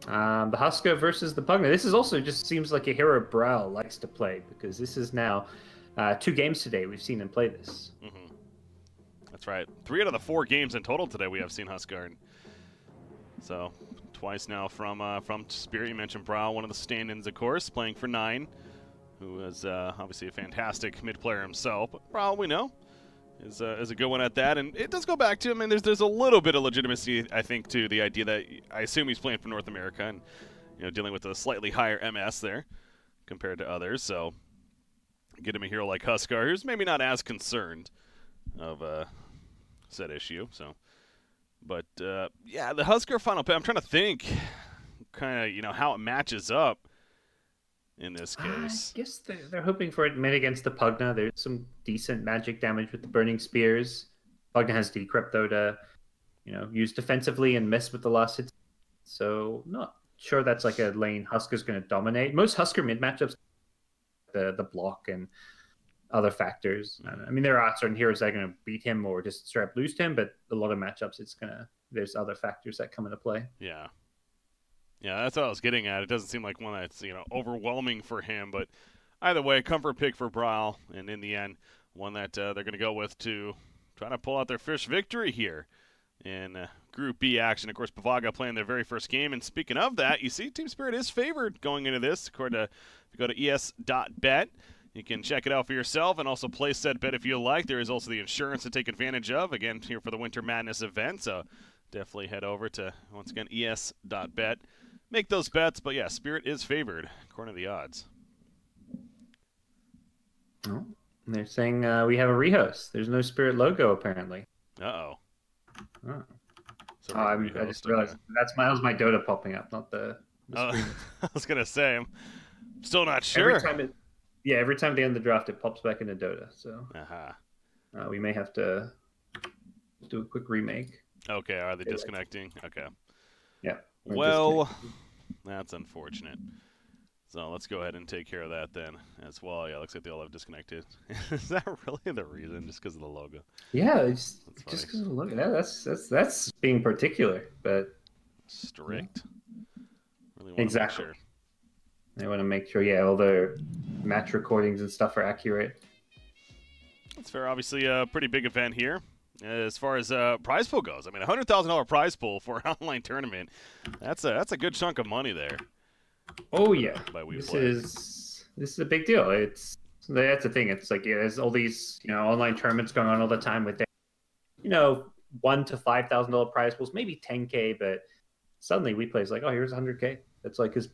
The Husker versus the Pugna. This is also just seems like a hero Brow likes to play, because this is now 2 games today we've seen him play this. Mm-hmm. That's right. 3 out of the 4 games in total today we have seen Husker. So twice now from Spirit. You mentioned Brow, one of the stand-ins, of course, playing for 9, who is obviously a fantastic mid player himself. But Brow, we know, is a good one at that, and it does go back to, I mean, there's a little bit of legitimacy, I think, to the idea that I assume he's playing for North America and, you know, dealing with a slightly higher MS there compared to others. So get him a hero like Huskar, who's maybe not as concerned of said issue. So, but yeah, the Huskar final pick, I'm trying to think, kind of, you know, how it matches up in this case. I guess they're hoping for it mid against the Pugna. There's some decent magic damage with the Burning Spears. Pugna has Decrypt, though, to, you know, use defensively and mess with the last hit. So not sure that's like a lane Huskar's going to dominate. Most Husker mid matchups, the block and other factors. I mean, there are certain heroes that are going to beat him or just straight up lose to him, but a lot of matchups, there's other factors that come into play. Yeah. Yeah, that's what I was getting at. It doesn't seem like one that's, you know, overwhelming for him, but either way, comfort pick for Brow, and in the end, one that they're going to go with to try to pull out their first victory here in Group B action. Of course, Pavaga playing their very first game, and speaking of that, you see Team Spirit is favored going into this. According to, if you go to es.bet, you can check it out for yourself and also place said bet if you like. There is also the insurance to take advantage of, again, here for the Winter Madness event, so definitely head over to, once again, es.bet. Make those bets, but yeah, Spirit is favored according to the odds. Oh, they're saying we have a rehost. There's no Spirit logo apparently. Uh-oh. Oh. So I just realized that was my Dota popping up, not the screen. I was gonna say, I'm still not sure. Every time they end the draft, it pops back into Dota. So we may have to do a quick remake. Okay, are they disconnecting? Okay. Yeah. Well, that's unfortunate. So let's go ahead and take care of that then as well. Yeah, looks like they all have disconnected. Is that really the reason? Just because of the logo? Yeah, it's just because of the logo. That's being particular, but strict. Really exactly. Sure. They want to make sure, all their match recordings and stuff are accurate. That's fair. Obviously, a pretty big event here. As far as prize pool goes, I mean, $100,000 prize pool for an online tournament, that's a good chunk of money there. Oh yeah, by WePlay. This is a big deal. That's the thing. It's like there's all these online tournaments going on all the time with $1,000 to $5,000 prize pools, maybe 10K, but suddenly WePlay's like, oh, here's 100K. That's like as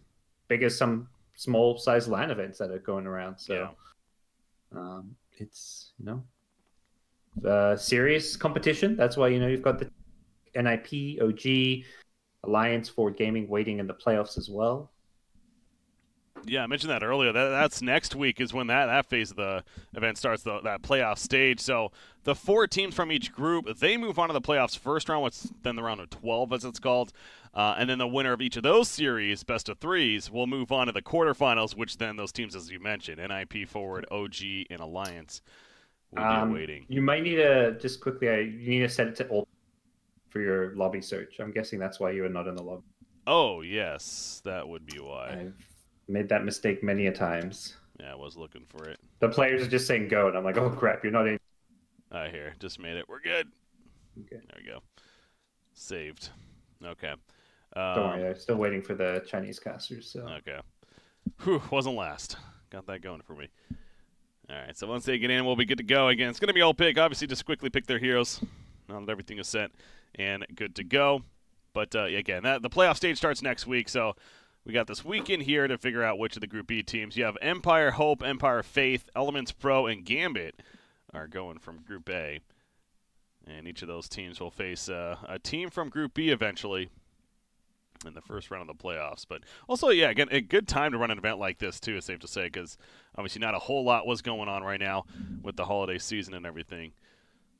big as some small size LAN events that are going around. So it's serious competition. That's why you've got the NIP, OG, Alliance, Forward Gaming waiting in the playoffs as well. Yeah, I mentioned that earlier. That's next week is when that phase of the event starts, that playoff stage. So the 4 teams from each group, they move on to the playoffs first round, what's then the round of 12 as it's called. And then the winner of each of those series, best of 3s, will move on to the quarterfinals, which then those teams, as you mentioned, NIP, Forward, OG, and Alliance, will be awaiting. You might need to, just quickly, you need to set it to all for your lobby search. I'm guessing that's why you are not in the lobby. Oh, yes, that would be why. I've made that mistake many a times. Yeah, I was looking for it. The players are just saying go, and I'm like, oh crap, you're not in. Here, just made it. We're good. Okay. There we go. Saved. Okay. Don't worry, I'm still waiting for the Chinese casters. So. Okay. Whew, wasn't last. Got that going for me. All right, so once they get in, we'll be good to go. Again, it's going to be all pick. Obviously, just quickly pick their heroes now that everything is set and good to go. But, again, the playoff stage starts next week, so we got this weekend here to figure out which of the Group B teams. You have Empire, Hope, Empire, Faith, Elements Pro, and Gambit are going from Group A. And each of those teams will face a team from Group B eventually in the first round of the playoffs. But also, yeah, again, a good time to run an event like this, too, is safe to say, because obviously not a whole lot was going on right now with the holiday season and everything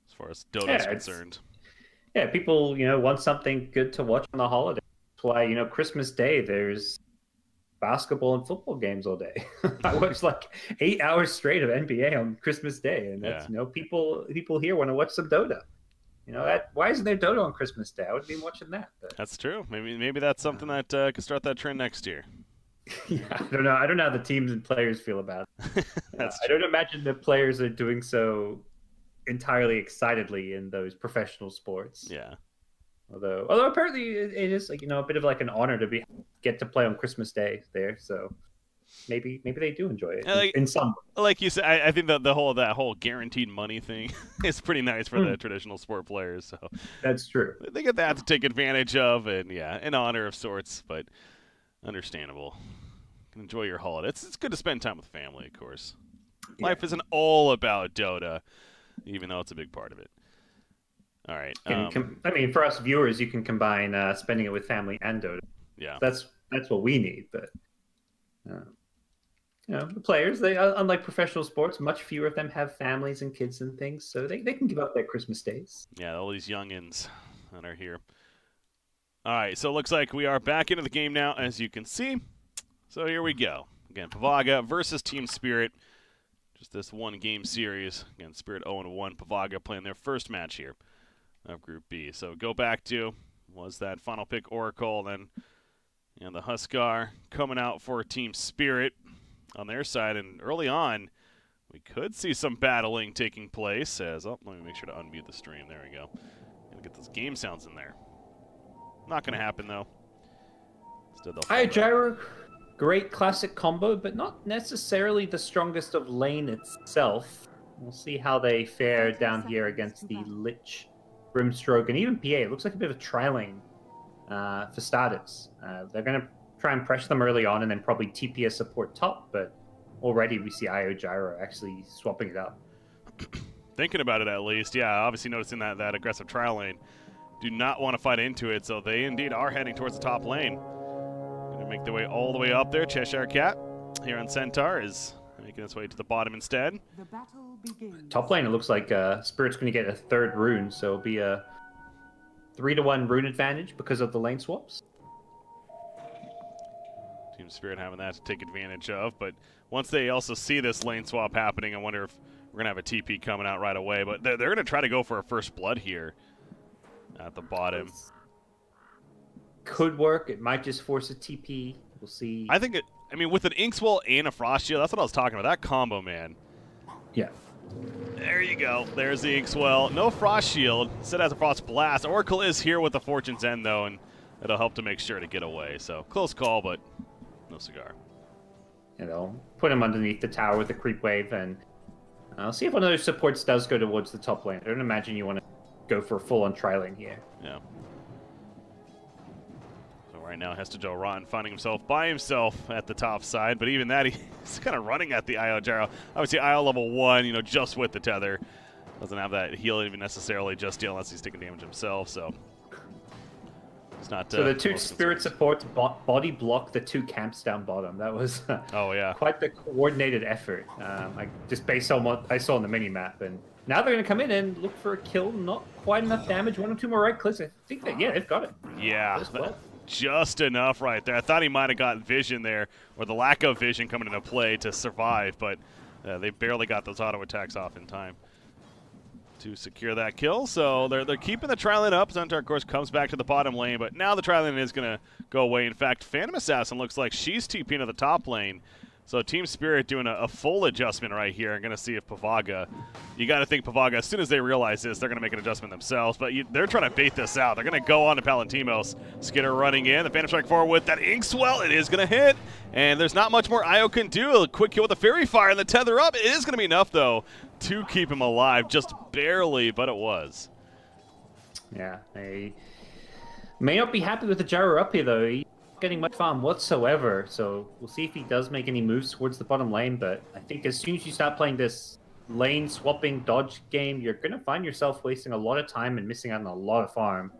as far as Dota is concerned. Yeah, people, want something good to watch on the holiday. That's why, Christmas Day, there's basketball and football games all day. I watched like 8 hours straight of NBA on Christmas Day, and that's people here want to watch some Dota. You know, why isn't there Dota on Christmas Day? I would have been watching that. But... That's true. Maybe that's something that could start that trend next year. Yeah, I don't know. I don't know how the teams and players feel about it. I don't imagine the players are doing so entirely excitedly in those professional sports. Yeah. Although apparently it is like, you know, a bit of like an honor to get to play on Christmas Day there. So maybe they do enjoy it in some. Like you said, I think that whole guaranteed money thing is pretty nice for the traditional sport players. So that's true. They get that to take advantage of, and yeah, an honor of sorts, but understandable. Enjoy your holiday. It's good to spend time with family, of course. Yeah. Life isn't all about Dota, even though it's a big part of it. All right. I mean, for us viewers, you can combine spending it with family and Dota. Yeah. That's what we need. But you know, the players, they unlike professional sports, much fewer of them have families and kids and things, so they can give up their Christmas days. Yeah, all these youngins that are here. All right, so it looks like we are back into the game now, as you can see. So here we go. Again, Pavaga versus Team Spirit. Just this one game series. Again, Spirit 0-1. Pavaga playing their first match here of Group B. So go back to, was that final pick Oracle, then the Huskar coming out for Team Spirit on their side. And early on, we could see some battling taking place as, let me make sure to unmute the stream. There we go. Gotta get those game sounds in there. Not going to happen, though. Hi, Gyro. Great classic combo, but not necessarily the strongest of lane itself. We'll see how they fare down here against the Lich, Brimstroke, and even PA. It looks like a bit of a tri-lane for starters. They're going to try and pressure them early on and then probably TP a support top, but already we see IO Gyro actually swapping it up. Thinking about it at least, yeah, obviously noticing that aggressive tri-lane. Do not want to fight into it, so they indeed are heading towards the top lane. Going to make their way all the way up there. Cheshire Cat here on Centaur is making its way to the bottom instead. The battle begins. Top lane, it looks like Spirit's going to get a third rune, so it'll be a 3-to-1 rune advantage because of the lane swaps. Team Spirit having that to take advantage of, but once they also see this lane swap happening, I wonder if we're going to have a TP coming out right away, but they're going to try to go for a first blood here at the bottom. Could work. It might just force a TP. We'll see. I think I mean, with an Inkswell and a Frost Shield, that's what I was talking about. That combo, man. Yeah. There you go. There's the Inkswell. No Frost Shield. Instead has a Frost Blast. Oracle is here with the Fortune's End, though, and it'll help to make sure to get away. So, close call, but no cigar. You know, put him underneath the tower with the creep wave, and I'll see if one of those supports does go towards the top lane. I don't imagine you want to go for a full-on tri-lane here. Yeah. So right now, Hestajo Rotten finding himself by himself at the top side, but even that, he's kind of running at the IO Gyro. Obviously, IO level 1, you know, just with the tether. Doesn't have that heal even necessarily just yet unless he's taking damage himself, so... It's not, so the two Spirit supports body block the two camps down bottom. That was oh yeah, quite the coordinated effort. Like just based on what I saw on the mini map, and now they're going to come in and look for a kill. Not quite enough damage. 1 or 2 more right clicks. I think that they've got it. Yeah, just enough right there. I thought he might have got vision there, or the lack of vision coming into play to survive, but they barely got those auto attacks off in time to secure that kill. So they're keeping the tri-lane up. Centaur, of course, comes back to the bottom lane, but now the tri-lane is going to go away. In fact, Phantom Assassin looks like she's TPing to the top lane. So Team Spirit doing a full adjustment right here. I'm going to see if Pavaga, you got to think Pavaga, as soon as they realize this, they're going to make an adjustment themselves. But they're trying to bait this out. They're going to go on to Palantimos. Skidder running in. The Phantom Strike forward with that Inkswell. It is going to hit. And there's not much more IO can do. A quick kill with the Fairy Fire and the tether up. It is going to be enough, though, to keep him alive. Just barely, but it was. Yeah, they may not be happy with the Gyro up here, though. He's not getting much farm whatsoever, so we'll see if he does make any moves towards the bottom lane, but I think as soon as you start playing this lane swapping dodge game, you're going to find yourself wasting a lot of time and missing out on a lot of farm.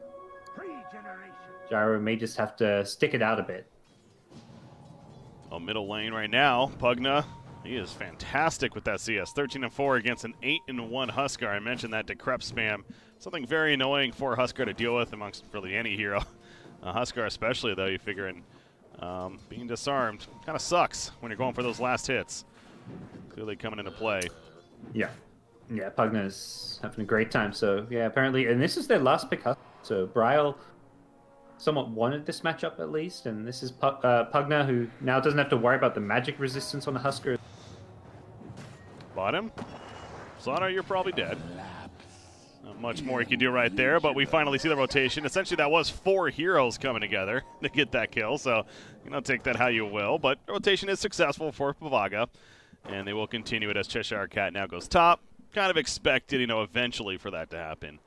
Gyro may just have to stick it out a bit. Oh, middle lane right now, Pugna. He is fantastic with that CS. 13-4 against an 8-1 Huskar. I mentioned that Decrep spam. Something very annoying for Huskar to deal with amongst really any hero. Huskar especially, though, you figuring being disarmed kind of sucks when you're going for those last hits. Clearly coming into play. Yeah. Yeah, Pugna's having a great time. So yeah, apparently, and this is their last pick. So Bryle somewhat wanted this matchup at least, and this is Pugna, who now doesn't have to worry about the magic resistance on the Husker. Bottom. Slaughter, you're probably dead. Not much more you can do right there, but we finally see the rotation. Essentially, that was 4 heroes coming together to get that kill, so you know, take that how you will. But the rotation is successful for Pavaga, and they will continue it as Cheshire Cat now goes top. Kind of expected, you know, eventually for that to happen.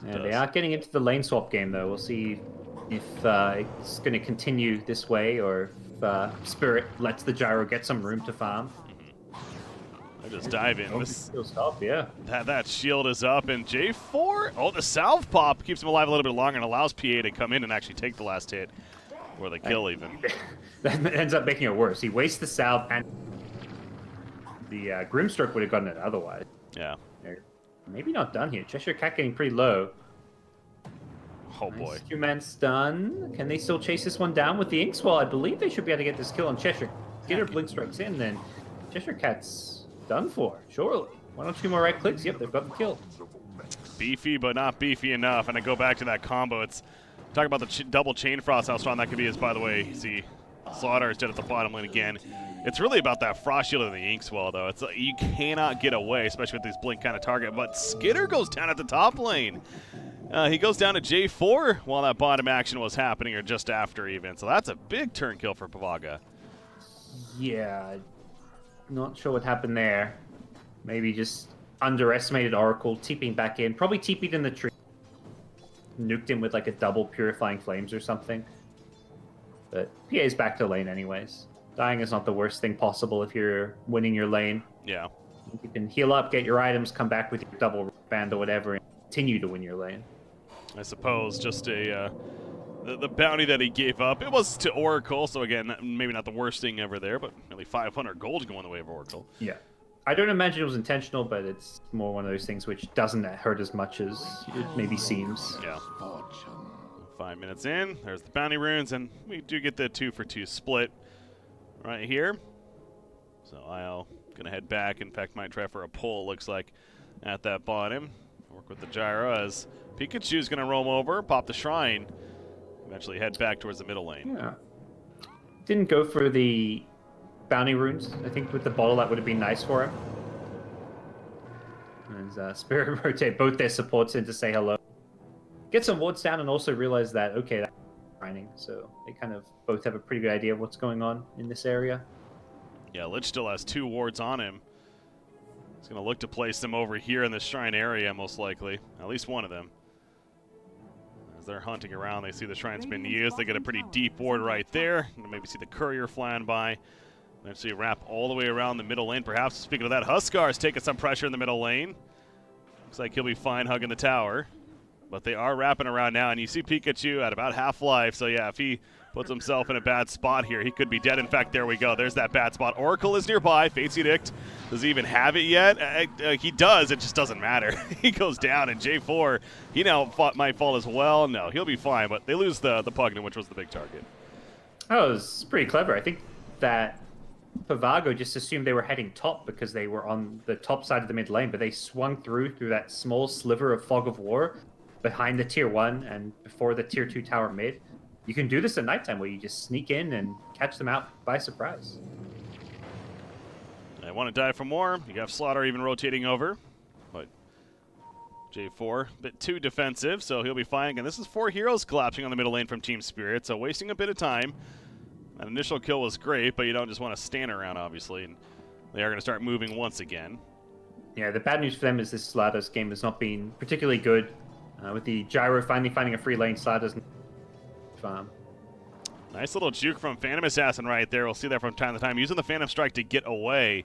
Yeah, they are getting into the lane swap game, though. We'll see if it's going to continue this way, or if Spirit lets the Gyro get some room to farm. I just dive in. Stop, yeah. That shield is up, and J4. Oh, the salve pop keeps him alive a little bit longer and allows PA to come in and actually take the last hit, or the kill even. That ends up making it worse. He wastes the salve, and the Grimstroke would have gotten it otherwise. Yeah. They're maybe not done here. Cheshire Cat getting pretty low. Oh boy. Nice 2-man stun. Can they still chase this one down with the Inks? Well, I believe they should be able to get this kill on Cheshire. Get her blink strikes in, then Cheshire Cat's done for, surely. 1 or 2 more right clicks. Yep, they've got the kill. Beefy, but not beefy enough. And I go back to that combo. It's talk about the double chain frost. How strong that could be is, by the way, you see Slaughter is dead at the bottom lane again. It's really about that frost shield and the Inkswell, though. It's you cannot get away, especially with these blink kind of target. But Skitter goes down at the top lane. He goes down to J4 while that bottom action was happening, or just after even. So that's a big turn kill for Pavaga. Yeah, not sure what happened there. Maybe just underestimated Oracle, TPing back in. Probably TP'd in the tree. Nuked him with like a double Purifying Flames or something. But PA's back to lane anyways. Dying is not the worst thing possible if you're winning your lane. Yeah. You can heal up, get your items, come back with your double band or whatever, and continue to win your lane. I suppose just the bounty that he gave up, it was to Oracle, so again, maybe not the worst thing ever there, but nearly 500 gold going the way of Oracle. Yeah. I don't imagine it was intentional, but it's more one of those things which doesn't hurt as much as it maybe seems. Yeah. 5 minutes in, there's the bounty runes, and we do get the 2-for-2 split right here. So I'll gonna head back. In fact, might try for a pull, it looks like, at that bottom. Work with the gyro as Pikachu's gonna roam over, pop the shrine, eventually head back towards the middle lane. Yeah. Didn't go for the bounty runes. I think with the bottle that would have been nice for him. And Spirit rotate both their supports in to say hello. Get some wards down and also realize that, okay, that's grinding. So they kind of both have a pretty good idea of what's going on in this area. Yeah, Lich still has 2 wards on him. He's going to look to place them over here in the shrine area, most likely. At least one of them. As they're hunting around, they see the shrine's been used. They get a pretty deep ward right there. Maybe see the courier flying by. Then see a wrap all the way around the middle lane. Perhaps, speaking of that, Huskar's taking some pressure in the middle lane. Looks like he'll be fine hugging the tower. But they are wrapping around now, and you see Pikachu at about half life. So yeah, if he puts himself in a bad spot here, he could be dead. In fact, there we go. There's that bad spot. Oracle is nearby. Fatesidict, does he even have it yet? He does. It just doesn't matter. He goes down, and J4, he now might fall as well. No, he'll be fine, but they lose the Pugna, which was the big target. Oh, it was pretty clever. I think that Pavago just assumed they were heading top because they were on the top side of the mid lane, but they swung through that small sliver of fog of war behind the tier 1 and before the tier 2 tower mid. You can do this at nighttime where you just sneak in and catch them out by surprise. I want to dive for more. You have Slaughter even rotating over, but J4 a bit too defensive, so he'll be fine. And this is 4 heroes collapsing on the middle lane from Team Spirit, so wasting a bit of time. That initial kill was great, but you don't just want to stand around, obviously, and they are going to start moving once again. Yeah, the bad news for them is this Slaughter's game has not been particularly good. With the gyro finally finding a free lane, Slaughter's farm. Nice little juke from Phantom Assassin right there. We'll see that from time to time. Using the Phantom Strike to get away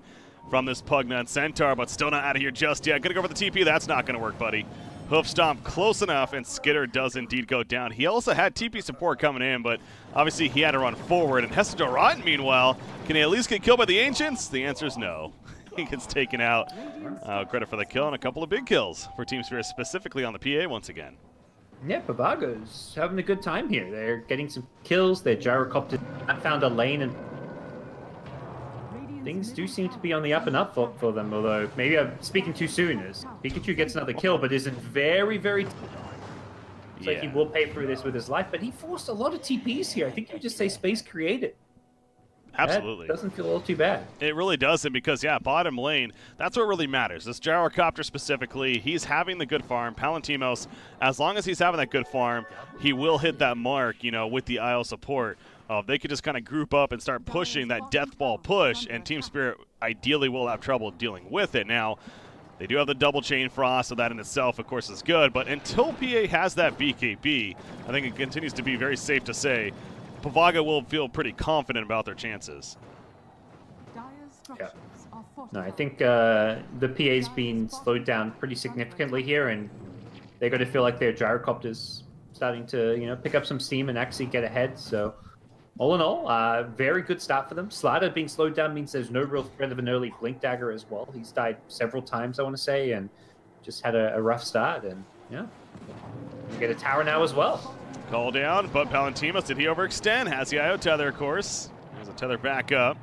from this Pugna and Centaur, but still not out of here just yet. Gonna go for the TP. That's not gonna work, buddy. Hoof Stomp close enough, and Skitter does indeed go down. He also had TP support coming in, but obviously he had to run forward. And Hesidorat, meanwhile, can he at least get killed by the Ancients? The answer is no. He gets taken out. Credit for the kill and a couple of big kills for Team Spirit, specifically on the PA once again. Yeah, Pavaga's having a good time here. They're getting some kills. Their gyrocopter found a lane, and things do seem to be on the up and up for them, although maybe I'm speaking too soon as Pikachu gets another kill, but isn't very, very... So he will pay through this with his life, but he forced a lot of TPs here. I think you just say space created. Absolutely. That doesn't feel all too bad. It really doesn't because, yeah, bottom lane, that's what really matters. This Gyrocopter specifically, he's having the good farm. Palantimos, as long as he's having that good farm, he will hit that mark, you know, with the IO support. They could just kind of group up and start pushing that death ball push, and Team Spirit ideally will have trouble dealing with it. Now, they do have the double chain frost, so that in itself, of course, is good. But until PA has that BKB, I think it continues to be very safe to say Pavaga will feel pretty confident about their chances. Yeah. No, I think the PA's been slowed down pretty significantly here, and they're going to feel like their gyrocopter's starting to, you know, pick up some steam and actually get ahead. So, all in all, very good start for them. Slider being slowed down means there's no real threat of an early Blink Dagger as well. He's died several times, I want to say, and just had a rough start. And yeah, we get a tower now as well. Call down, but Palantimos, did he overextend? Has the IO tether, of course. There's a tether back up,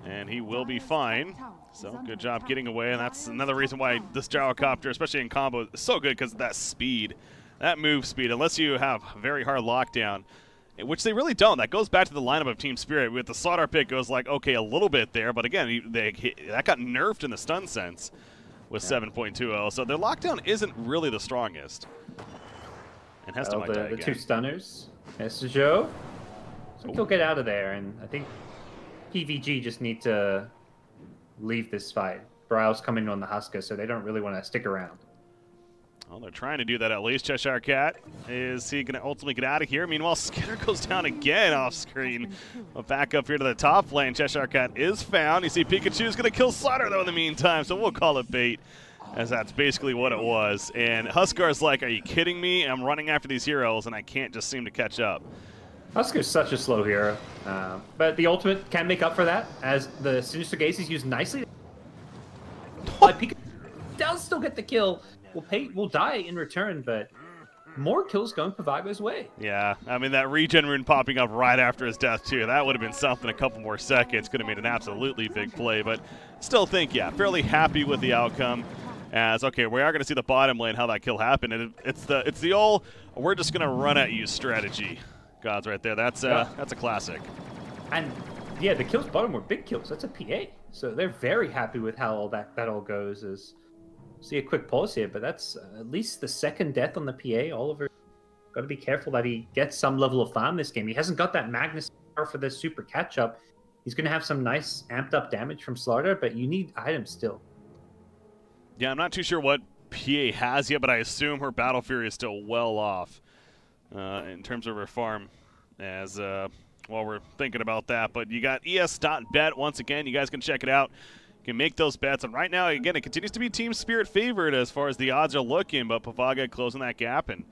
and he will be fine. So good job getting away, and that's another reason why this Gyrocopter, especially in combo, is so good because of that speed, that move speed. Unless you have very hard lockdown, which they really don't. That goes back to the lineup of Team Spirit. With the Slaughter pick, goes like, okay, a little bit there, but again, that got nerfed in the stun sense with 7.20, so their lockdown isn't really the strongest. And has to the two stunners. There's Joe. So he'll get out of there, and I think PVG just need to leave this fight. Brow's coming on the Husker, so they don't really want to stick around. Well, they're trying to do that at least. Cheshire Cat, is he going to ultimately get out of here? Meanwhile, Skinner goes down again off screen. Back up here to the top lane. Cheshire Cat is found. You see Pikachu's going to kill Slaughter, though, in the meantime, so we'll call it bait, as that's basically what it was. And Huskar's like, are you kidding me? I'm running after these heroes, and I can't just seem to catch up. Huskar's such a slow hero, but the ultimate can make up for that, as the Sinister Gaze is used nicely. Pikachu does still get the kill. We'll die in return, but more kills going Pavaga's way. Yeah, I mean, that regen rune popping up right after his death, too. That would have been something. A couple more seconds could have made an absolutely big play, but still think, yeah, fairly happy with the outcome. As, okay, we are going to see the bottom lane, how that kill happened. And it's the old, we're just going to run at you strategy. GoDz right there. That's a classic. And, yeah, the kills bottom were big kills. That's a PA. So they're very happy with how all that all goes. See a quick pause here, but that's at least the second death on the PA. Oliver got to be careful that he gets some level of farm this game. He hasn't got that Magnus power for the super catch-up. He's going to have some nice amped-up damage from Slaughter, but you need items still. Yeah, I'm not too sure what PA has yet, but I assume her Battle Fury is still well off in terms of her farm, as while we're thinking about that. But you got es.bet once again. You guys can check it out. Can make those bets, and right now, again, it continues to be Team Spirit favored as far as the odds are looking, but Pavaga closing that gap, and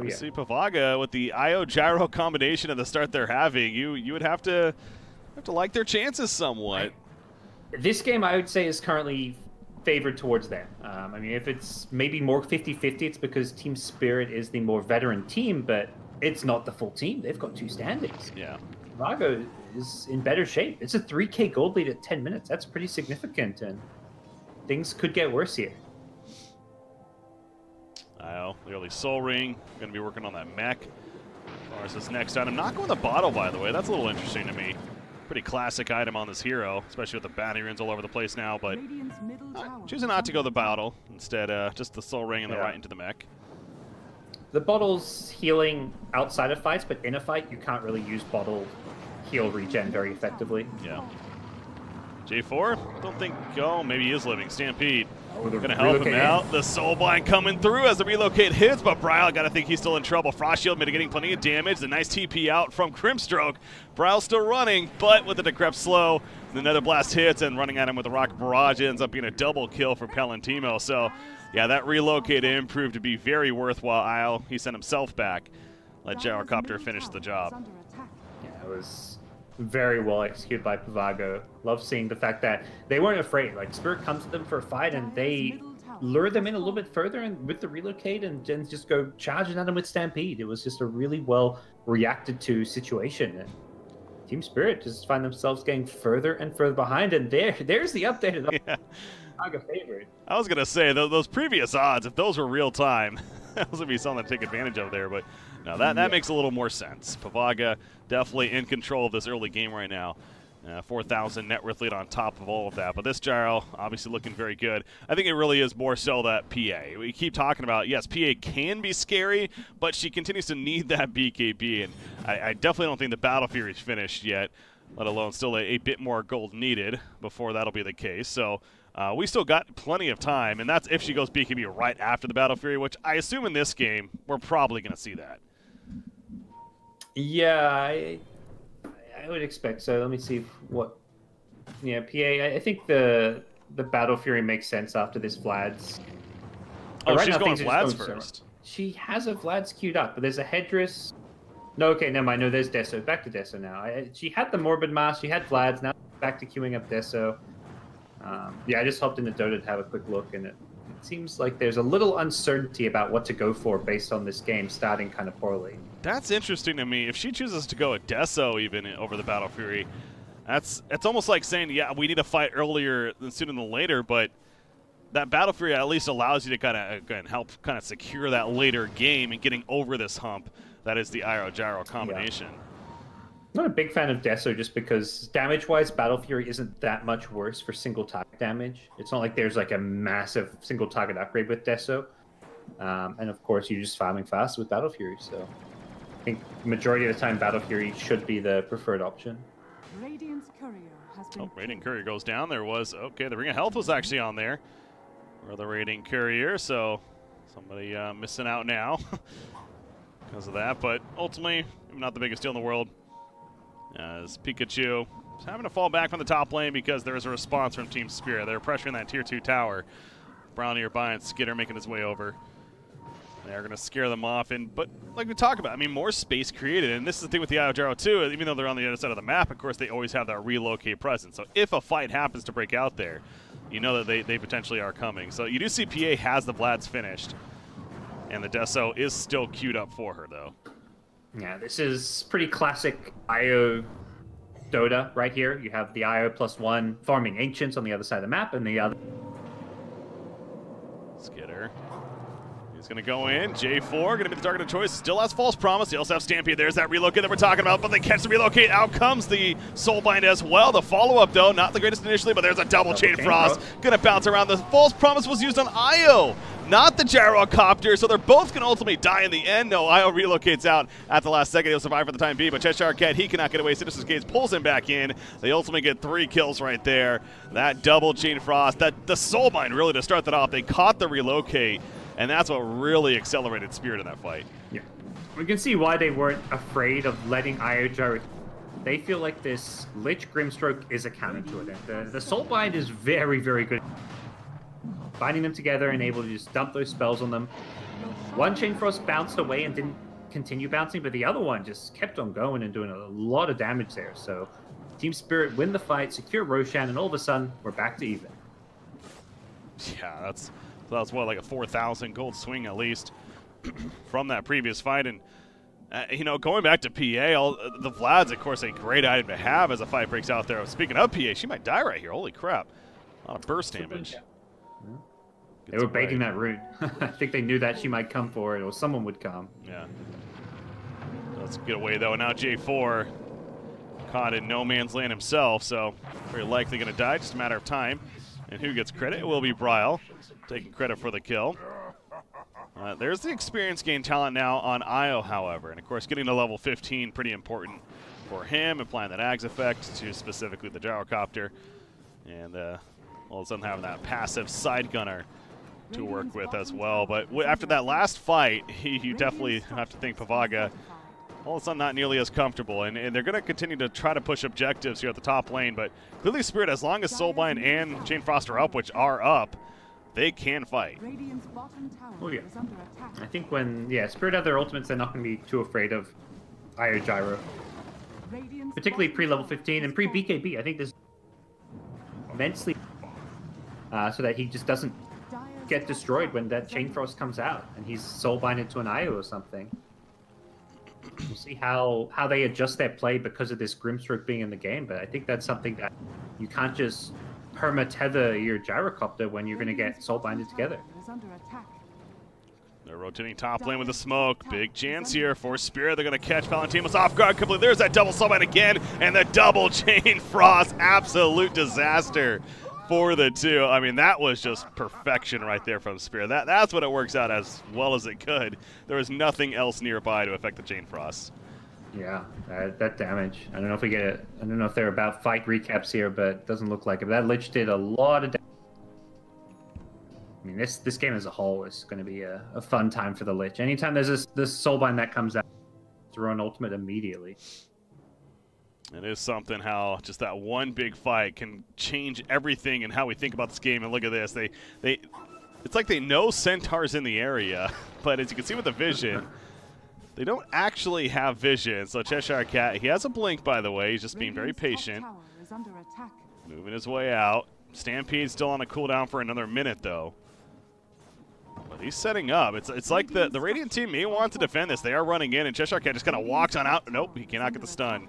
you see Pavaga with the IO Gyro combination at the start they're having. You would have to like their chances somewhat. This game, I would say, is currently favored towards them. I mean, if it's maybe more 50-50, it's because Team Spirit is the more veteran team, but it's not the full team. They've got two standings. Yeah. Pavaga is in better shape. It's a 3K gold lead at 10 minutes. That's pretty significant, and things could get worse here. The early Soul Ring. Going to be working on that mech. As far as this next item. Not going the bottle, by the way. That's a little interesting to me. Pretty classic item on this hero, especially with the bounty runes all over the place now, but choosing not to go the bottle. Instead, just the Soul Ring and the right into the mech. The bottle's healing outside of fights, but in a fight, you can't really use bottle heal regen very effectively. Yeah. J4, don't think, maybe he is living. Stampede, gonna help him out. The Soulblind coming through as the relocate hits, but Bryle, gotta think he's still in trouble. Frost Shield mitigating plenty of damage. The nice TP out from Crimstroke. Bryle still running, but with the Decrep slow, the Nether Blast hits, and running at him with the Rocket Barrage ends up being a double kill for Palantimo. So, yeah, that relocate in proved to be very worthwhile. He sent himself back. Let Gyrocopter finish the job. Yeah, it was very well executed by Pavaga. Love seeing the fact that they weren't afraid. Like, Spirit comes to them for a fight, and they lure them in a little bit further and with the relocate, and then just go charging at them with Stampede. It was just a really well reacted to situation. And Team Spirit just find themselves getting further and further behind, and there's the updated Pavaga favorite. I was gonna say those previous odds, if those were real time, that was gonna be something to take advantage of there. But no, that makes a little more sense. Pavaga definitely in control of this early game right now. 4,000 net worth lead on top of all of that. But this gyro obviously looking very good. I think it really is more so that PA. We keep talking about, yes, PA can be scary, but she continues to need that BKB. And I definitely don't think the Battle Fury is finished yet, let alone still a bit more gold needed before that'll be the case. So we still got plenty of time, and that's if she goes BKB right after the Battle Fury, which I assume in this game we're probably going to see that. Yeah, I would expect so. Let me see what. Yeah, PA. I think the Battle Fury makes sense after this Vlad's. Oh, right she's now, going Vlad's first. She has a Vlad's queued up, but there's a Headdress. No, okay, never mind. No, there's Deso. Back to Deso now. She had the Morbid Mask. She had Vlad's. Now back to queuing up Deso. Yeah, I just hopped into Dota to have a quick look, and it seems like there's a little uncertainty about what to go for based on this game starting kind of poorly. That's interesting to me. If she chooses to go a Deso even over the Battle Fury, it's almost like saying, yeah, we need to fight earlier sooner than later, but that Battle Fury at least allows you to kind of help kind of secure that later game and getting over this hump that is the Io Gyro combination. Yeah. I'm not a big fan of Deso just because damage-wise, Battle Fury isn't that much worse for single target damage. It's not like there's like a massive single target upgrade with Deso. And of course, you're just farming fast with Battle Fury. So I think the majority of the time, Battle Fury should be the preferred option. Radiant's courier has been Radiant Courier goes down. There was, okay, the Ring of Health was actually on there for the Radiant Courier. So somebody missing out now because of that. But ultimately, not the biggest deal in the world. As Pikachu is having to fall back from the top lane because there is a response from Team Spirit. They're pressuring that tier 2 tower. Brown nearby and Skitter making his way over. They're going to scare them off. But like we talk about, I mean, more space created. And this is the thing with the Io Gyro too. Even though they're on the other side of the map, of course, they always have that relocate presence. So if a fight happens to break out there, you know that they potentially are coming. So you do see PA has the Vlad's finished. And the Deso is still queued up for her, though. Yeah, this is pretty classic Io Dota right here. You have the Io +1 farming Ancients on the other side of the map, and the other... Skitter. He's going to go in. J4 going to be the target of choice. Still has False Promise. They also have Stampede. There's that relocate that we're talking about, but they catch the relocate. Out comes the Soulbind as well. The follow-up, though, not the greatest initially, but there's a double chain frost. Going to bounce around. The False Promise was used on Io, not the Gyrocopter, so they're both going to ultimately die in the end. No, Io relocates out at the last second. He'll survive for the time being, but Cheshire Cat, he cannot get away. Citizen's Gaze pulls him back in. They ultimately get 3 kills right there. That double chain frost, the Soulbind really to start that off. They caught the relocate, and that's what really accelerated Spirit in that fight. Yeah, we can see why they weren't afraid of letting Io Gyro. They feel like this Lich Grimstroke is a counter to it. The Soulbind is very, very good. Binding them together and able to just dump those spells on them. One Chain Frost bounced away and didn't continue bouncing, but the other one just kept on going and doing a lot of damage there. So Team Spirit win the fight, secure Roshan, and all of a sudden, we're back to even. Yeah, that's what, like a 4,000 gold swing at least from that previous fight. And, you know, going back to PA, the Vlad's, of course, a great item to have as a fight breaks out there. Speaking of PA, she might die right here. Holy crap. A lot of burst damage. They were baiting that rune. I think they knew that she might come for it, or someone would come. Yeah. Let's get away, though. Now J4 caught in no man's land himself, so very likely going to die. Just a matter of time. And who gets credit? It will be Bryle, taking credit for the kill. There's the experience gain talent now on Io, however. And, of course, getting to level 15, pretty important for him. Applying that Ags effect to specifically the Gyrocopter. And all of a sudden having that passive side gunner to work with as well. But after that last fight, you definitely have to think Pavaga all of a sudden not nearly as comfortable. And they're going to continue to try to push objectives here at the top lane. But clearly Spirit, as long as Soulbind and Chain Frost are up, which are up, they can fight. Oh, yeah. I think when, Spirit have their ultimates, they're not going to be too afraid of Io Gyro. Particularly pre-level 15 and pre-BKB. I think this immensely so that he just doesn't get destroyed when that Chain Frost comes out and he's soulbinded to an Io or something. We'll see how they adjust their play because of this Grimstroke being in the game. But I think that's something that you can't just perma-tether your gyrocopter when you're going to get soul-binded together. They're rotating top lane with the smoke. Big chance here for Spirit. They're going to catch Palantimos off guard completely. There's that double soulbind again, and the double chain frost. Absolute disaster for the two. I mean, that was just perfection right there from Spirit. That's what it works out as well as it could. There was nothing else nearby to affect the chain frost. Yeah, that damage. I don't know if we get it. I don't know if they're about fight recaps here, but it doesn't look like it. But that Lich did a lot of damage. I mean, this game as a whole is going to be a fun time for the Lich. Anytime there's this soulbind that comes out, throw an ultimate immediately. It is something how just that one big fight can change everything and how we think about this game. And look at this. It's like they know Centaur's in the area, but as you can see with the vision, they don't actually have vision. So Cheshire Cat, he has a blink, by the way. He's just being very patient. Moving his way out. Stampede's still on a cooldown for another minute, though. But he's setting up. It's like the Radiant team may want to defend this. They are running in, and Cheshire Cat just kind of walks on out. Nope, he cannot get the stun.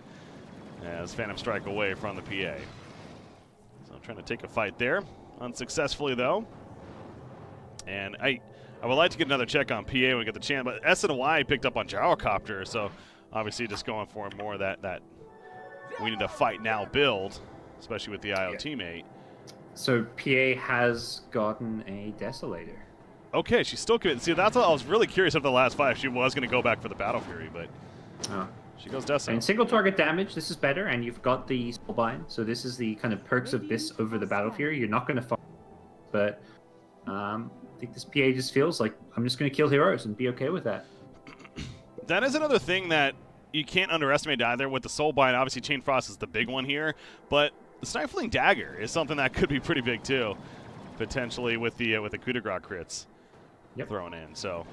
As Phantom Strike away from the PA. So I'm trying to take a fight there. Unsuccessfully, though. And I would like to get another check on PA when we get the chance, but SNY picked up on Gyrocopter, so obviously just going for more of that we need to fight now build, especially with the IO teammate. So PA has gotten a Desolator. Okay, she's still committed. See, that's what I was really curious of the last fight. She was going to go back for the Battle Fury, but she goes Deso. And single target damage, this is better, and you've got the Soulbind, so this is the kind of perks of this over the Battle Fury. You're not going to fight, but I think this PA just feels like I'm just going to kill heroes and be okay with that. That is another thing that you can't underestimate either with the Soulbind. Obviously, Chain Frost is the big one here, but the Stifling Dagger is something that could be pretty big too, potentially with the coup de grace crits thrown in. So,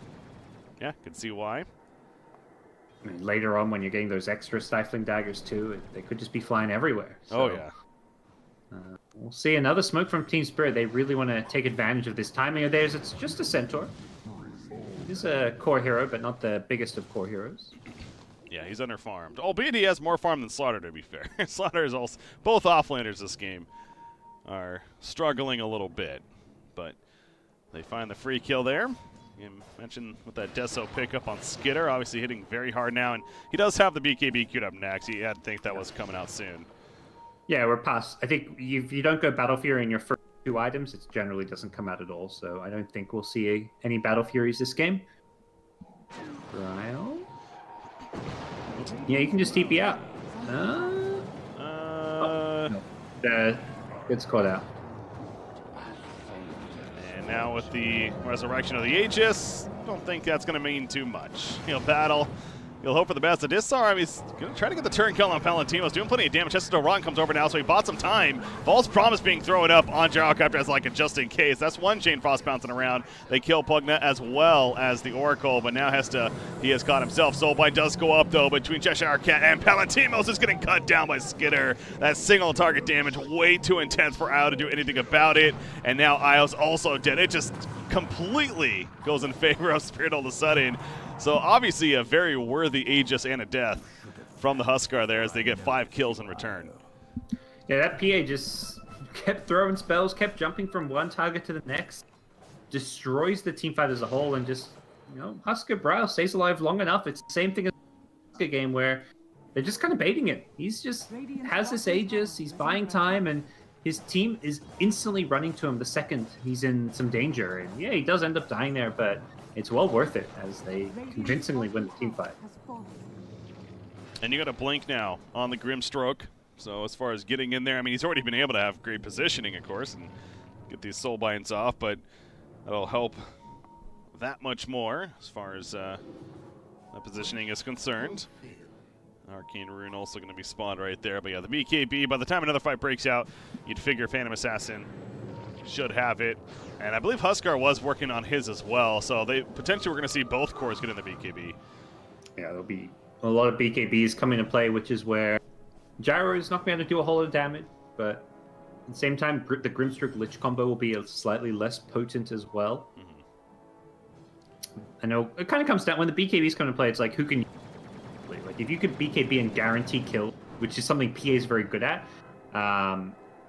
yeah, can see why. I mean, later on, when you're getting those extra Stifling Daggers too, they could just be flying everywhere. So, oh yeah. We'll see another smoke from Team Spirit. They really want to take advantage of this timing of theirs. It's just a Centaur. He's a core hero, but not the biggest of core heroes. Yeah, he's underfarmed. Albeit he has more farm than Slaughter, to be fair. Slaughter is also... Both offlanders this game are struggling a little bit. But they find the free kill there. You mentioned with that Deso pickup on Skitter, obviously hitting very hard now. And he does have the BKB queued up next. You had to think that was coming out soon. Yeah, we're past. I think if you don't go Battle Fury in your first 2 items, it generally doesn't come out at all. So I don't think we'll see any Battle Furies this game. Trial. Yeah, you can just TP out. No. It's caught out. And now with the resurrection of the Aegis, don't think that's going to mean too much. He'll battle. He'll hope for the best. The Disarm, he's going to try to get the turn kill on Palantimos, doing plenty of damage. Chesterton comes over now, so he bought some time. False Promise being thrown up on Gyrocopter as like a just in case. That's one Chain Frost bouncing around. They kill Pugna as well as the Oracle, but now he has caught himself. Soulbind does go up, though, between Cheshire Cat and Palantimos is getting cut down by Skitter. That single target damage, way too intense for Io to do anything about it. And now Io's also dead. It just completely goes in favor of Spirit all of a sudden. So obviously a very worthy Aegis and a death from the Huskar there as they get 5 kills in return. Yeah, that PA just kept throwing spells, kept jumping from one target to the next, destroys the teamfight as a whole, and just, you know, Huskar Brow stays alive long enough. It's the same thing as the Huskar game where they're just kind of baiting it. He's just has this Aegis, he's buying time, and his team is instantly running to him the second he's in some danger. And yeah, he does end up dying there, but it's well worth it as they convincingly win the team fight. And you got a blink now on the Grimstroke. So as far as getting in there, I mean, he's already been able to have great positioning, of course, and get these Soulbinds off, but that'll help that much more as far as that positioning is concerned. Arcane Rune also going to be spawned right there. But yeah, the BKB, by the time another fight breaks out, you'd figure Phantom Assassin should have it. And I believe Huskar was working on his as well, so they potentially we're going to see both cores get in the BKB. Yeah, there'll be a lot of BKBs coming into play, which is where Gyro is not going to be able to do a whole lot of damage, but at the same time, the Grimstroke Lich combo will be slightly less potent as well. I know it kind of comes down when the BKBs come into play. It's like who can Like if you could BKB and guarantee kill, which is something PA is very good at,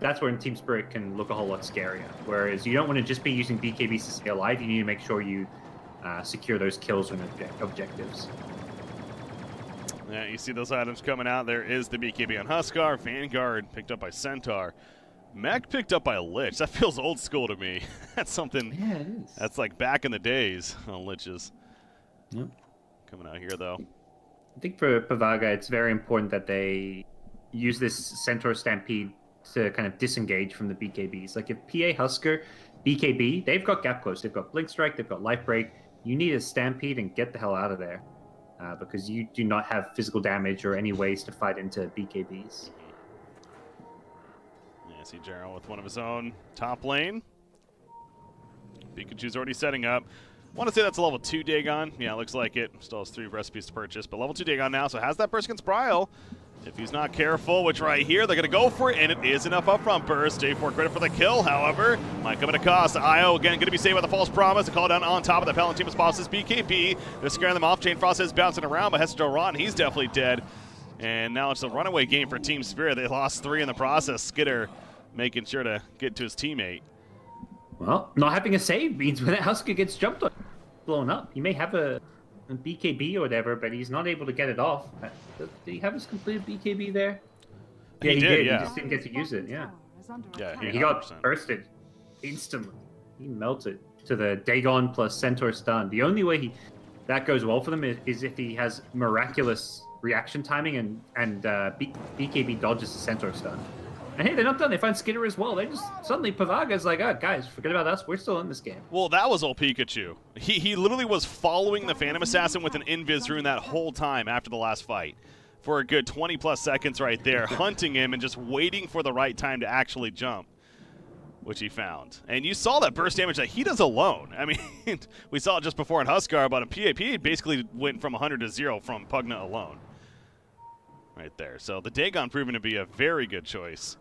that's when Team Spirit can look a whole lot scarier. Whereas you don't want to just be using BKBs to stay alive. You need to make sure you secure those kills and objectives. Yeah, you see those items coming out. There is the BKB on Huskar. Vanguard picked up by Centaur. Mech picked up by Lich. That feels old school to me. That's something. Yeah, it is. That's like back in the days on Liches. Yep. Coming out here though. I think for Pavaga, it's very important that they use this Centaur Stampede to kind of disengage from the BKBs. Like if PA Husker BKB, they've got gap close. They've got Blink Strike. They've got Life Break. You need a Stampede and get the hell out of there. Because you do not have physical damage or any ways to fight into BKBs. Yeah, I see Jaro with one of his own top lane. Pikachu's already setting up. I want to say that's a level 2 Dagon. Yeah, it looks like it. Still has 3 recipes to purchase, but level 2 Dagon now, so has that burst against Bryle. If he's not careful, which right here, they're going to go for it, and it is enough upfront burst. J4 credit for the kill, however, might come at a cost. IO, again, going to be saved by the false promise. A call down on top of the Palantimus bosses. BKB, they're scaring them off. Chain Frost is bouncing around, but Hester Ron, he's definitely dead. And now it's a runaway game for Team Spirit. They lost 3 in the process. Skitter making sure to get to his teammate. Well, not having a save means when that Husker gets jumped on, blown up. He may have a BKB or whatever, but he's not able to get it off. Did he have his completed BKB there? Yeah, he did. Yeah. He just didn't get to use it. Yeah. Yeah, He got bursted instantly. He melted to the Dagon plus Centaur stun. The only way that goes well for them is if he has miraculous reaction timing and BKB dodges the Centaur stun. And hey, they're not done. They find Skitter as well. They just suddenly Pavaga's like, oh, guys, forget about us. We're still in this game. Well, that was old Pikachu. He literally was following the Phantom Assassin with an Invis rune that whole time after the last fight. For a good 20-plus seconds right there, hunting him and just waiting for the right time to actually jump, which he found. And you saw that burst damage that he does alone. I mean, we saw it just before in Huskar, but in PAP, basically went from 100 to 0 from Pugna alone. Right there. So the Dagon proven to be a very good choice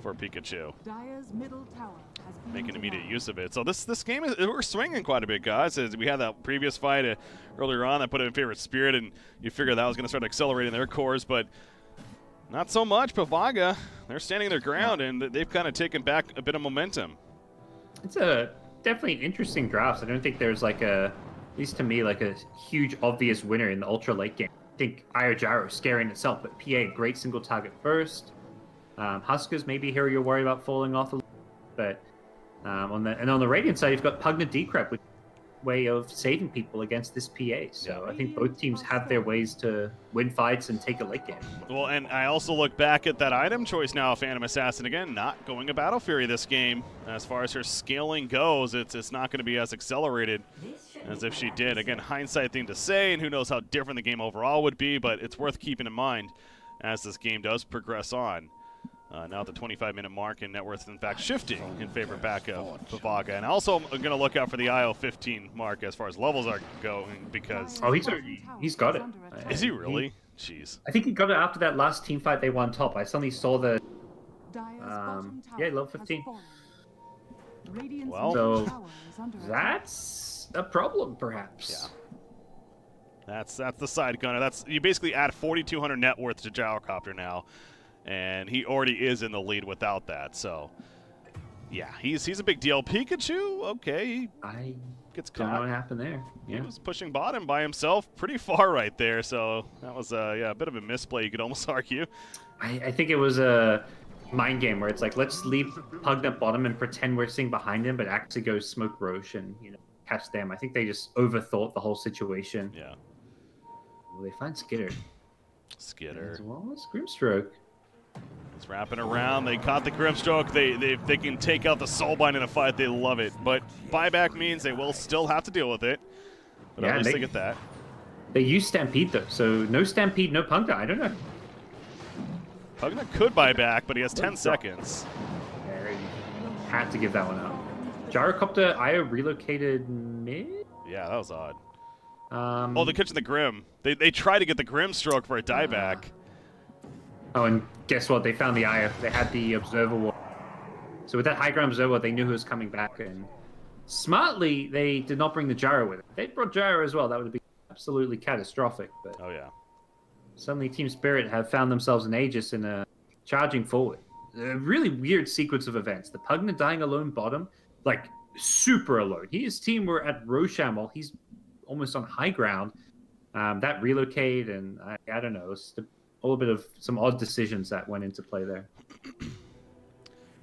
for Pikachu. Making immediate use of it. So this game is, we're swinging quite a bit, guys. As we had that previous fight earlier on that put it in favor of Spirit, and you figure that was going to start accelerating their cores, but not so much. Pavaga, they're standing their ground, and they've kind of taken back a bit of momentum. It's definitely an interesting draft. I don't think there's like at least to me, like a huge obvious winner in the ultra late game. I think Io Gyro is scary in itself, but PA, great single target burst. Huskers, maybe here you're worried about falling off a little, but on the Radiant side, you've got Pugna Decrep, which is a way of saving people against this PA. So I think both teams have their ways to win fights and take a late game. Well, and I also look back at that item choice now, Phantom Assassin again, not going to Battle Fury this game. As far as her scaling goes, it's not going to be as accelerated as if she did. Again, hindsight thing to say, and who knows how different the game overall would be, but it's worth keeping in mind as this game does progress on. Now at the 25-minute mark, and net worth, in fact, shifting in favor back of Pavaga. And also, I'm going to look out for the IO-15 mark as far as levels are going, because... Oh, he's got it. Is he really? Jeez. I think he got it after that last team fight they won top. I suddenly saw the... yeah, level 15. Well, so that's a problem, perhaps. Yeah. That's the side gunner. You basically add 4,200 net worth to Gyrocopter now. And he already is in the lead without that, so yeah, he's a big deal. Pikachu, okay, he gets caught. Don't know what happened there. Yeah. He was pushing bottom by himself pretty far right there, so that was a bit of a misplay, you could almost argue. I think it was a mind game where it's like, let's leave Pugna bottom and pretend we're sitting behind him, but actually go smoke Roche and catch them. I think they just overthought the whole situation. Yeah. Well, they find Skitter. Skitter. As well as Grimstroke. It's wrapping around. They caught the Grimstroke. They can take out the Soulbind in a fight. They love it. But buyback means they will still have to deal with it. But at least they get that. They use Stampede, though. So no Stampede, no Pugna. I don't know. Pugna could buy back, but he has 10 seconds. Yeah, had to give that one up. Gyrocopter, Io relocated mid? Yeah, that was odd. Oh, they're catching the Grim. They try to get the Grimstroke for a dieback. Oh, and guess what? They found the Io. They had the Observer Wall. So with that high ground Observer, they knew who was coming back. And smartly, they did not bring the Gyro with it. They brought Gyro as well. That would have been absolutely catastrophic. But oh, yeah. suddenly Team Spirit have found themselves an Aegis and charging forward. A really weird sequence of events. The Pugna dying alone bottom, like super alone. He and his team were at Roshan while he's almost on high ground. That relocate, and I don't know, it's a little bit of some odd decisions that went into play there.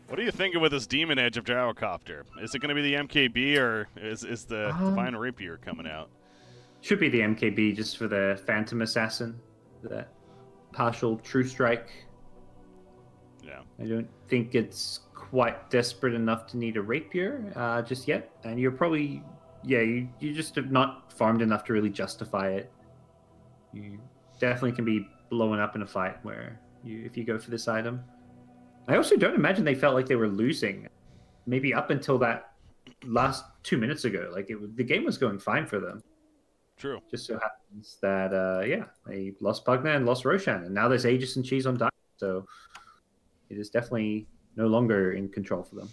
What are you thinking with this Demon Edge of Gyrocopter? Is it going to be the MKB, or is the Divine Rapier coming out? Should be the MKB, just for the Phantom Assassin, that partial True Strike. Yeah. I don't think it's quite desperate enough to need a Rapier just yet, and you're probably, you just have not farmed enough to really justify it. You definitely can be blown up in a fight if you go for this item. I also don't imagine they felt like they were losing, maybe up until that last 2 minutes ago. Like the game was going fine for them. True. Just so happens that they lost Pugna and lost Roshan, and now there's Aegis and Cheese on Diamond, so it is definitely no longer in control for them.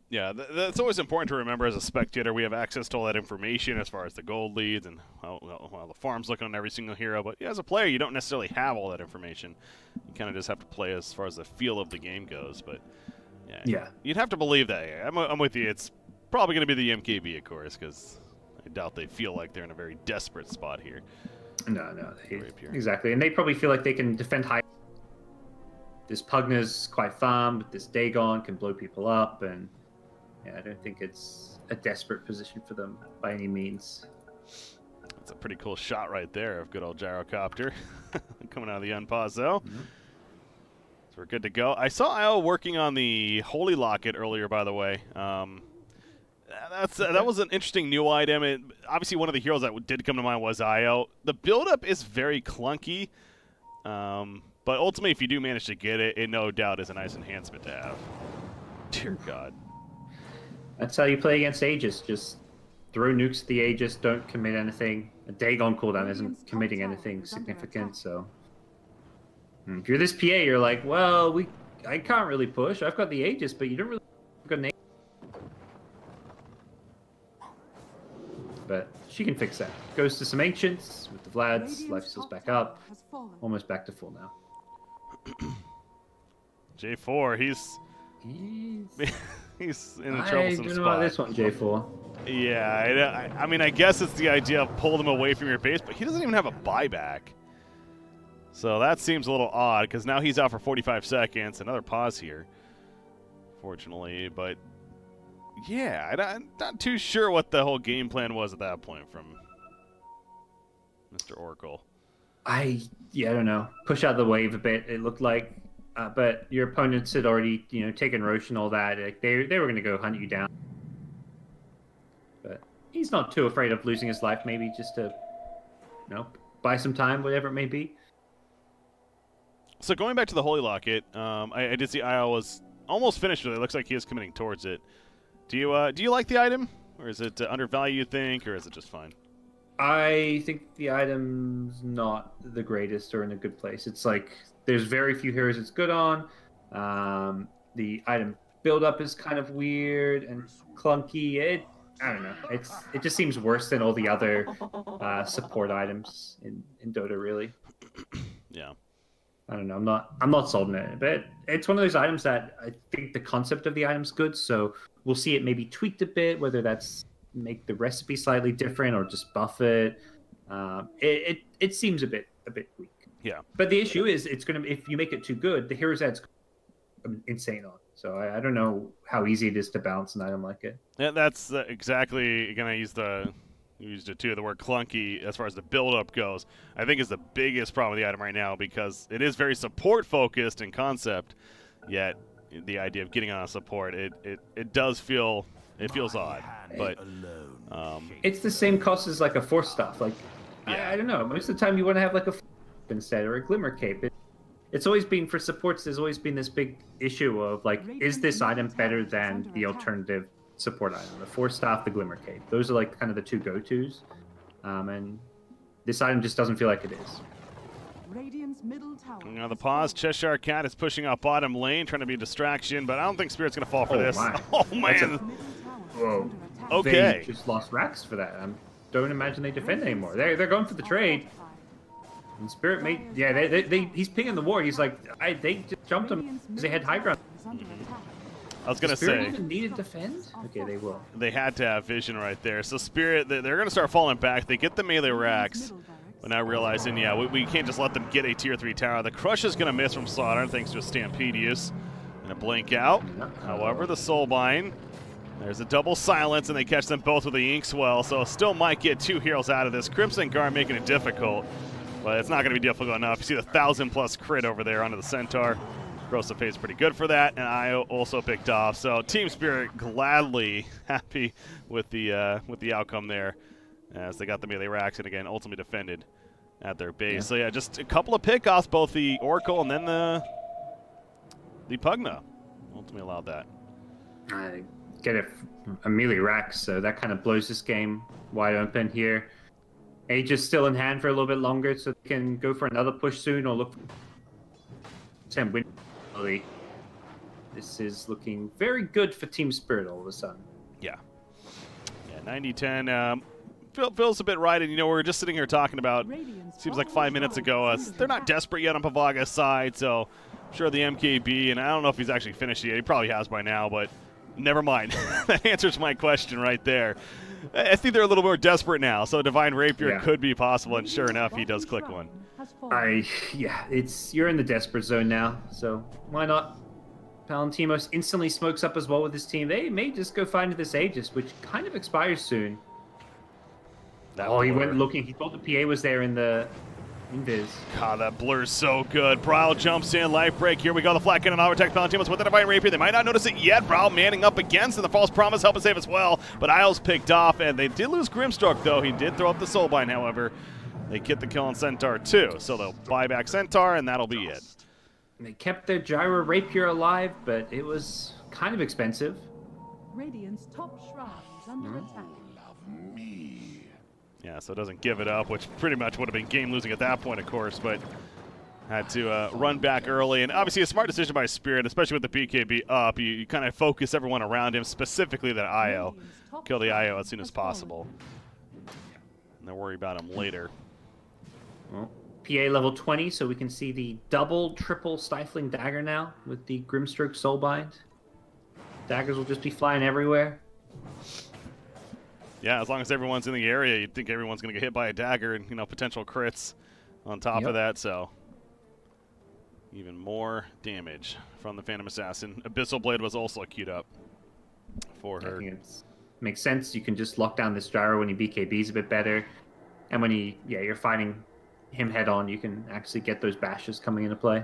Yeah, that's always important to remember as a spectator. We have access to all that information as far as the gold leads and how the farm's looking on every single hero. But as a player, you don't necessarily have all that information. You kind of just have to play as far as the feel of the game goes. But yeah. You'd have to believe that. Yeah, I'm with you. It's probably going to be the MKB, of course, because I doubt they feel like they're in a very desperate spot here. No, exactly. And they probably feel like they can defend high. This Pugna's quite farmed. This Dagon can blow people up, and I don't think it's a desperate position for them by any means. That's a pretty cool shot right there of good old Gyrocopter coming out of the unpause, though. Mm-hmm. So we're good to go. I saw IO working on the Holy Locket earlier, by the way. That was an interesting new item. Obviously, one of the heroes that did come to mind was IO. The build-up is very clunky, but ultimately, if you do manage to get it, it no doubt is a nice enhancement to have. Dear God. That's how you play against Aegis. Just throw nukes at the Aegis, don't commit anything. A Dagon cooldown isn't committing anything significant, so... If you're this PA, you're like, well, I can't really push. I've got the Aegis, but you don't really got an Aegis. But she can fix that. Goes to some Ancients with the Vlads, life steals back up. Almost back to full now. J4, he's in a troublesome spot. I don't know about this one, J4. Yeah, I mean, I guess it's the idea of pull them away from your base, but he doesn't even have a buyback. So that seems a little odd, because now he's out for 45 seconds. Another pause here, fortunately. But, yeah, I'm not too sure what the whole game plan was at that point from Mr. Oracle. I don't know. Push out the wave a bit, it looked like. But your opponents had already, taken Roche and all that. Like they were going to go hunt you down. But he's not too afraid of losing his life, maybe just to, buy some time, whatever it may be. So going back to the Holy Locket, I did see IO was almost finished with it. It looks like he is committing towards it. Do you like the item? Or is it undervalued, you think, or is it just fine? I think the item's not the greatest or in a good place. It's like there's very few heroes it's good on. The item build-up is kind of weird and clunky. I don't know. It just seems worse than all the other support items in Dota, really. Yeah. I don't know. I'm not sold on it, but it's one of those items that I think the concept of the item's good. So we'll see it maybe tweaked a bit, whether that's make the recipe slightly different or just buff it. It seems a bit weak. Yeah. But the issue is if you make it too good, the hero's ad's insane on. So I don't know how easy it is to balance an item like it. Yeah, that's exactly going to use used it too, the word clunky as far as the build-up goes, I think is the biggest problem with the item right now, because it is very support-focused in concept, yet the idea of getting on a support, it does feel, it feels odd. But it's the same cost as like a Force Staff. Like, yeah. I don't know. Most of the time you want to have like a instead or a Glimmer Cape. It's always been, for supports, there's always been this big issue of like, is this item better than the alternative support item? The Force Staff, the Glimmer Cape. Those are like kind of the two go-tos. And this item just doesn't feel like it is. Now the pause, Cheshire Cat is pushing up bottom lane, trying to be a distraction, but I don't think Spirit's going to fall for this. My. Oh, man. Whoa. Okay. They just lost Rax for that. I don't imagine they defend anymore. They're going for the trade. And Spirit made, yeah, he's pinging the ward. He's like, they just jumped him because they had high ground. I was going to Spirit say. even need to defend? Okay, they will. They had to have vision right there. So Spirit, they're going to start falling back. They get the melee racks. But now realizing, yeah, we can't just let them get a tier 3 tower. The Crush is going to miss from Slaughter thanks to a Stampede use. And a blink out. However, the Soulbind, there's a double silence, and they catch them both with the Inkswell. So still might get 2 heroes out of this. Crimson Guard making it difficult. But it's not going to be difficult enough. You see the 1,000+ crit over there onto the Centaur. Gross pays pretty good for that, and IO also picked off. So Team Spirit gladly happy with the outcome there, as they got the melee racks and again ultimately defended at their base. Yeah. So yeah, just a couple of pickoffs, both the Oracle and then the Pugna ultimately allowed that. I get a melee rack, so that kind of blows this game wide open here. Age is still in hand for a little bit longer, so they can go for another push soon or look for 10 win. This is looking very good for Team Spirit all of a sudden. Yeah. Yeah, 90-10 feels a bit right, and we were just sitting here talking about, seems like 5 minutes ago, they're not desperate yet on Pavaga's side, so I'm sure the MKB, and I don't know if he's actually finished yet, he probably has by now, but never mind. That answers my question right there. I think they're a little more desperate now, so Divine Rapier could be possible, and sure enough, he does click one. You're in the desperate zone now, so why not? Palantimos instantly smokes up as well with his team. They may just go find this Aegis, which kind of expires soon. He went looking. He thought the PA was there in the invis. God, that blur's so good. Brawl jumps in, life break. Here we go. The flat cannon overtech Palantimos with the Divine Rapier. They might not notice it yet. Brawl manning up against, and the False Promise helping save as well. But Isles picked off, and they did lose Grimstroke, though. He did throw up the Soulbind, however. They get the kill on Centaur, too. So they'll buy back Centaur, and that'll be it. They kept their Gyro Rapier alive, but it was kind of expensive. Radiant's top shroud is under attack. Love me. Yeah, so it doesn't give it up, which pretty much would have been game losing at that point, of course, but had to run back early. And obviously a smart decision by Spirit, especially with the BKB up. You kind of focus everyone around him, specifically that IO. Kill the IO as soon as possible. And then worry about him later. Well, PA level 20, so we can see the double, triple Stifling Dagger now with the Grimstroke Soulbind. Daggers will just be flying everywhere. Yeah, as long as everyone's in the area, you'd think everyone's going to get hit by a dagger and, potential crits on top of that, so even more damage from the Phantom Assassin. Abyssal Blade was also queued up for her. I think it makes sense. You can just lock down this gyro when you BKB's a bit better. And when you're fighting him head on, you can actually get those bashes coming into play.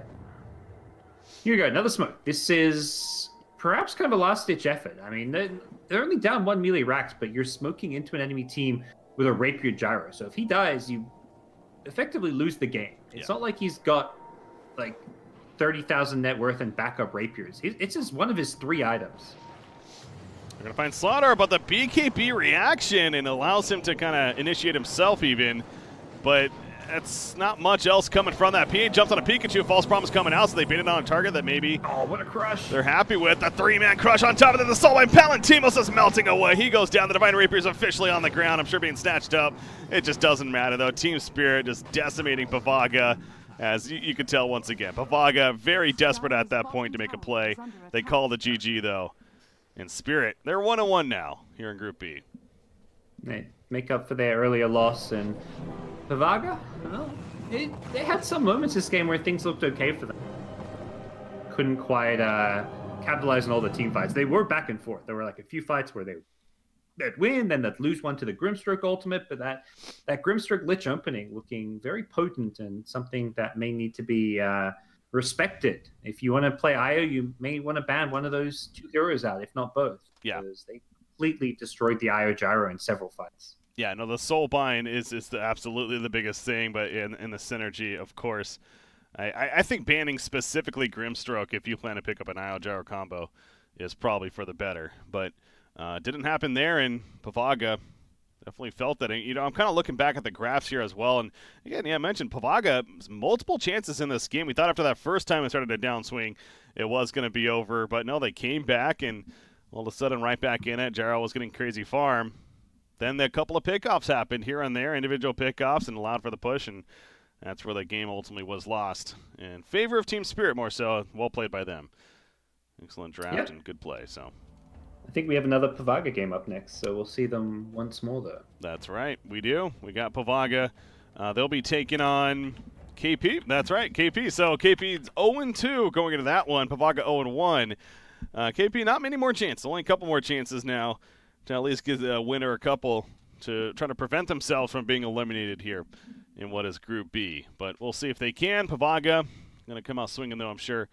Here we go, another smoke. This is perhaps kind of a last-ditch effort. I mean, they're only down 1 melee racks, but you're smoking into an enemy team with a Rapier Gyro. So if he dies, you effectively lose the game. It's not like he's got, like, 30,000 net worth and backup Rapiers. It's just one of his 3 items. They're going to find Slaughter, but the BKB reaction, and allows him to kind of initiate himself even. But that's not much else coming from that. PA jumps on a Pikachu, False Promise coming out, so they baited on a target that maybe what a crush. They're happy with. The 3-man crush on top of it. The Soulbind Palantimos is melting away. He goes down. The Divine Rapier is officially on the ground. I'm sure being snatched up. It just doesn't matter, though. Team Spirit just decimating Pavaga. As you can tell once again, Pavaga very desperate at that point to make a play. They call the GG, though. And Spirit, they're 1-1 now here in Group B. They make up for their earlier loss, and Pavaga, well, they had some moments this game where things looked okay for them. Couldn't quite capitalize on all the team fights. They were back and forth. There were like a few fights where they'd win, then they'd lose one to the Grimstroke ultimate, but that Grimstroke Lich opening looking very potent and something that may need to be respected. If you want to play IO, you may want to ban one of those 2 heroes out, if not both. Yeah. Because they completely destroyed the IO Gyro in several fights. Yeah, no, the Soulbind is absolutely the biggest thing, but in the synergy, of course. I think banning specifically Grimstroke, if you plan to pick up an IO Gyro combo, is probably for the better. But didn't happen there, and Pavaga definitely felt that. And, I'm kind of looking back at the graphs here as well. And again, I mentioned Pavaga, multiple chances in this game. We thought after that first time it started a downswing, it was going to be over. But no, they came back, and all of a sudden right back in it. Gyro was getting crazy farm. Then a couple of pickoffs happened here and there, individual pickoffs, and allowed for the push. And That's where the game ultimately was lost in favor of Team Spirit more so. Well played by them. Excellent draft and good play. So I think we have another Pavaga game up next, so we'll see them once more though. that's right. We do. We got Pavaga. They'll be taking on KP. That's right, KP. So KP's 0-2 going into that one. Pavaga 0-1. KP, not many more chances. Only a couple more chances now to at least give the winner a couple to try to prevent themselves from being eliminated here in what is Group B. But we'll see if they can. Pavaga going to come out swinging, though, I'm sure,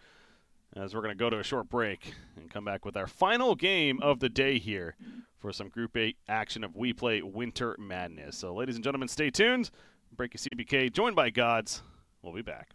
as we're going to go to a short break and come back with our final game of the day here for some Group A action of WePlay Winter Madness. So, ladies and gentlemen, stay tuned. BreakyCPK joined by GoDz. We'll be back.